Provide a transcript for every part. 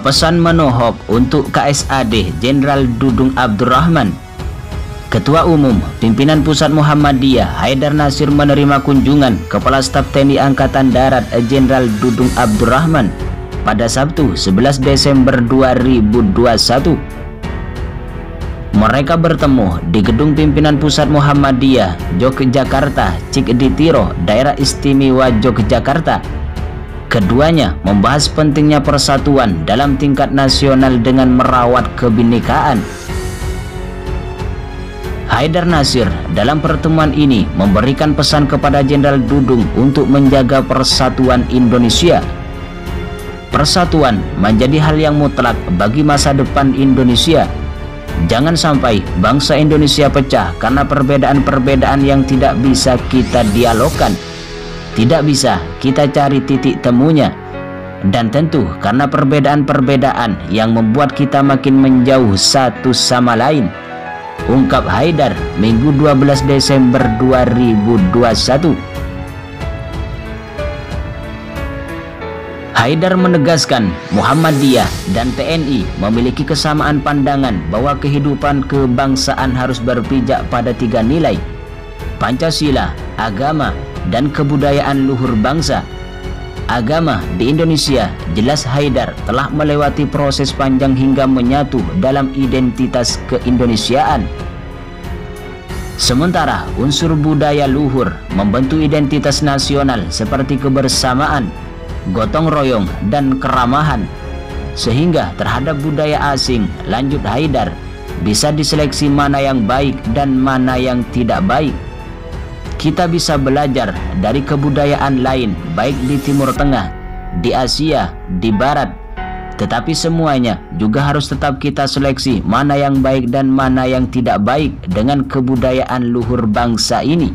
Pesan menohok untuk KSAD Jenderal Dudung Abdurrahman. Ketua Umum Pimpinan Pusat Muhammadiyah Haidar Nasir menerima kunjungan Kepala Staf TNI Angkatan Darat Jenderal Dudung Abdurrahman pada Sabtu 11 Desember 2021. Mereka bertemu di Gedung Pimpinan Pusat Muhammadiyah Yogyakarta, Cikditiro, Daerah Istimewa Yogyakarta. Keduanya membahas pentingnya persatuan dalam tingkat nasional dengan merawat kebinekaan. Haidar Nasir dalam pertemuan ini memberikan pesan kepada Jenderal Dudung untuk menjaga persatuan Indonesia. Persatuan menjadi hal yang mutlak bagi masa depan Indonesia. Jangan sampai bangsa Indonesia pecah karena perbedaan-perbedaan yang tidak bisa kita dialogkan, tidak bisa kita cari titik temunya, dan tentu karena perbedaan-perbedaan yang membuat kita makin menjauh satu sama lain, ungkap Haidar Minggu 12 Desember 2021. Haidar menegaskan Muhammadiyah dan TNI memiliki kesamaan pandangan bahwa kehidupan kebangsaan harus berpijak pada 3 nilai: Pancasila, agama, dan kebudayaan luhur bangsa. Agama di Indonesia, jelas Haidar telah melewati proses panjang hingga menyatu dalam identitas keindonesiaan. Sementara unsur budaya luhur membentuk identitas nasional seperti kebersamaan, gotong royong, dan keramahan. Sehingga terhadap budaya asing, lanjut Haidar, bisa diseleksi mana yang baik dan mana yang tidak baik. Kita bisa belajar dari kebudayaan lain, baik di Timur Tengah, di Asia, di Barat. Tetapi semuanya juga harus tetap kita seleksi mana yang baik dan mana yang tidak baik dengan kebudayaan luhur bangsa ini.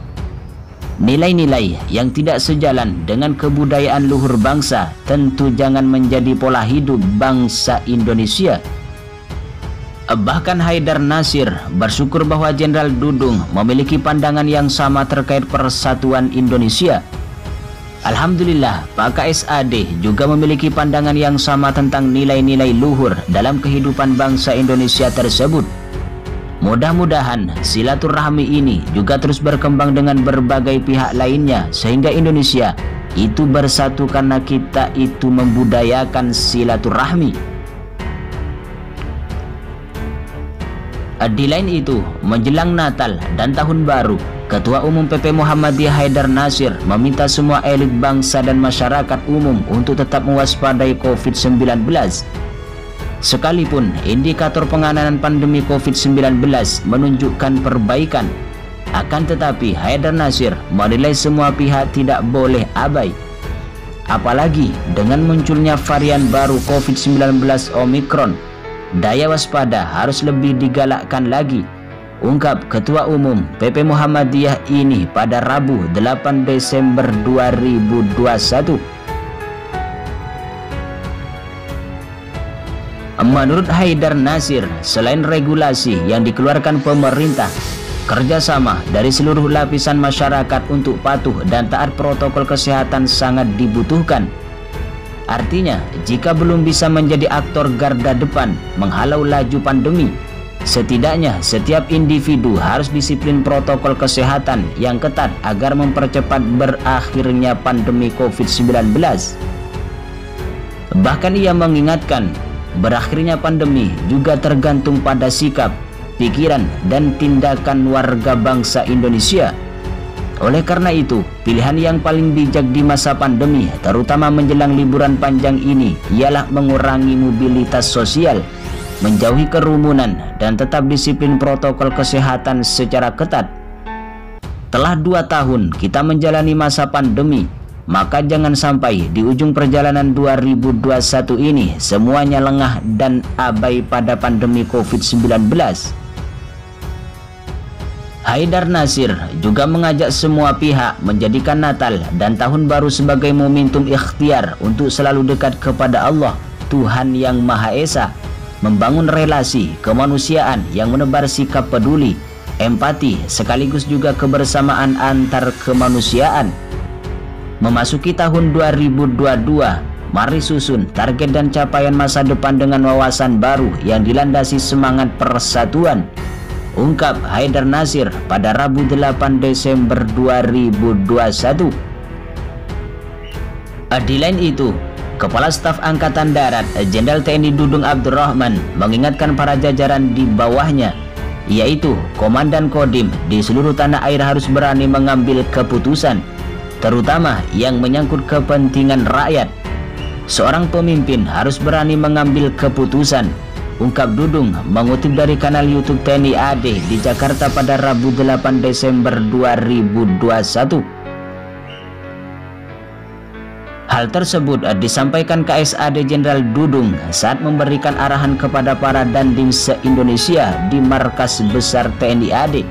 Nilai-nilai yang tidak sejalan dengan kebudayaan luhur bangsa tentu jangan menjadi pola hidup bangsa Indonesia. Bahkan Haidar Nasir bersyukur bahwa Jenderal Dudung memiliki pandangan yang sama terkait persatuan Indonesia. Alhamdulillah, Pak KSAD juga memiliki pandangan yang sama tentang nilai-nilai luhur dalam kehidupan bangsa Indonesia tersebut. Mudah-mudahan silaturahmi ini juga terus berkembang dengan berbagai pihak lainnya sehingga Indonesia itu bersatu karena kita itu membudayakan silaturahmi. Di lain itu, menjelang Natal dan Tahun Baru, Ketua Umum PP Muhammadiyah Haidar Nasir meminta semua elit bangsa dan masyarakat umum untuk tetap mewaspadai COVID-19. Sekalipun indikator penanganan pandemi COVID-19 menunjukkan perbaikan, akan tetapi Haidar Nasir menilai semua pihak tidak boleh abai. Apalagi dengan munculnya varian baru COVID-19 Omicron, daya waspada harus lebih digalakkan lagi, ungkap Ketua Umum PP Muhammadiyah ini pada Rabu 8 Desember 2021. Menurut Haidar Nasir, selain regulasi yang dikeluarkan pemerintah, kerjasama dari seluruh lapisan masyarakat untuk patuh dan taat protokol kesehatan sangat dibutuhkan. Artinya, jika belum bisa menjadi aktor garda depan menghalau laju pandemi, setidaknya setiap individu harus disiplin protokol kesehatan yang ketat agar mempercepat berakhirnya pandemi COVID-19. Bahkan ia mengingatkan, berakhirnya pandemi juga tergantung pada sikap, pikiran, dan tindakan warga bangsa Indonesia. Oleh karena itu, pilihan yang paling bijak di masa pandemi, terutama menjelang liburan panjang ini, ialah mengurangi mobilitas sosial, menjauhi kerumunan, dan tetap disiplin protokol kesehatan secara ketat. Telah 2 tahun kita menjalani masa pandemi, maka jangan sampai di ujung perjalanan 2021 ini semuanya lengah dan abai pada pandemi COVID-19. Haidar Nasir juga mengajak semua pihak menjadikan Natal dan Tahun Baru sebagai momentum ikhtiar untuk selalu dekat kepada Allah, Tuhan yang Maha Esa, membangun relasi kemanusiaan yang menebar sikap peduli, empati, sekaligus juga kebersamaan antar kemanusiaan. Memasuki tahun 2022, Mari susun target dan capaian masa depan dengan wawasan baru yang dilandasi semangat persatuan, ungkap Haidar Nasir pada Rabu 8 Desember 2021. Di lain itu, Kepala Staf Angkatan Darat Jenderal TNI Dudung Abdurrahman mengingatkan para jajaran di bawahnya, yaitu Komandan Kodim di seluruh tanah air harus berani mengambil keputusan, terutama yang menyangkut kepentingan rakyat. Seorang pemimpin harus berani mengambil keputusan, ungkap Dudung mengutip dari kanal YouTube TNI AD di Jakarta pada Rabu 8 Desember 2021. Hal tersebut disampaikan KSAD Jenderal Dudung saat memberikan arahan kepada para dandim se-Indonesia di Markas Besar TNI AD.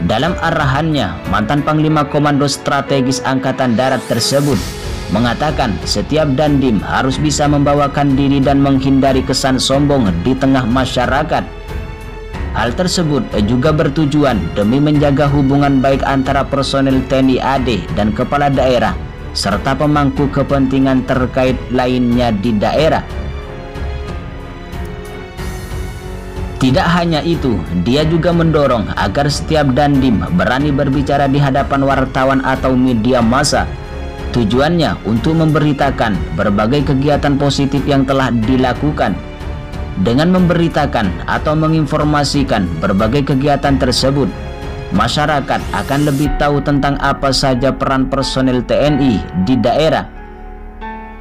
Dalam arahannya, mantan Panglima Komando Strategis Angkatan Darat tersebut mengatakan setiap dandim harus bisa membawakan diri dan menghindari kesan sombong di tengah masyarakat. Hal tersebut juga bertujuan demi menjaga hubungan baik antara personel TNI AD dan kepala daerah serta pemangku kepentingan terkait lainnya di daerah. Tidak hanya itu, dia juga mendorong agar setiap dandim berani berbicara di hadapan wartawan atau media massa. Tujuannya untuk memberitakan berbagai kegiatan positif yang telah dilakukan. Dengan memberitakan atau menginformasikan berbagai kegiatan tersebut, masyarakat akan lebih tahu tentang apa saja peran personel TNI di daerah.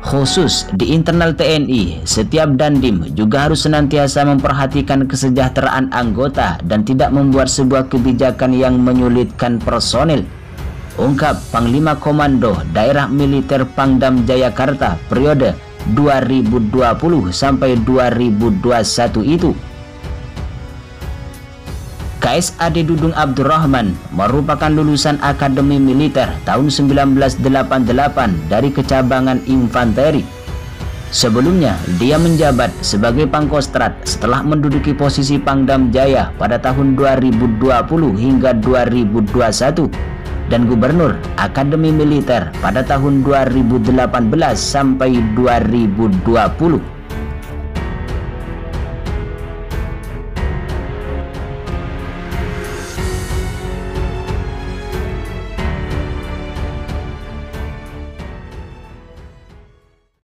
Khusus di internal TNI, setiap dandim juga harus senantiasa memperhatikan kesejahteraan anggota dan tidak membuat sebuah kebijakan yang menyulitkan personel, ungkap Panglima Komando Daerah Militer Pangdam Jayakarta periode 2020 sampai 2021 itu. KSAD Dudung Abdurrahman merupakan lulusan Akademi Militer tahun 1988 dari Kecabangan Infanteri. Sebelumnya, dia menjabat sebagai Pangkostrat setelah menduduki posisi Pangdam Jaya pada tahun 2020 hingga 2021 dan Gubernur Akademi Militer pada tahun 2018 sampai 2020.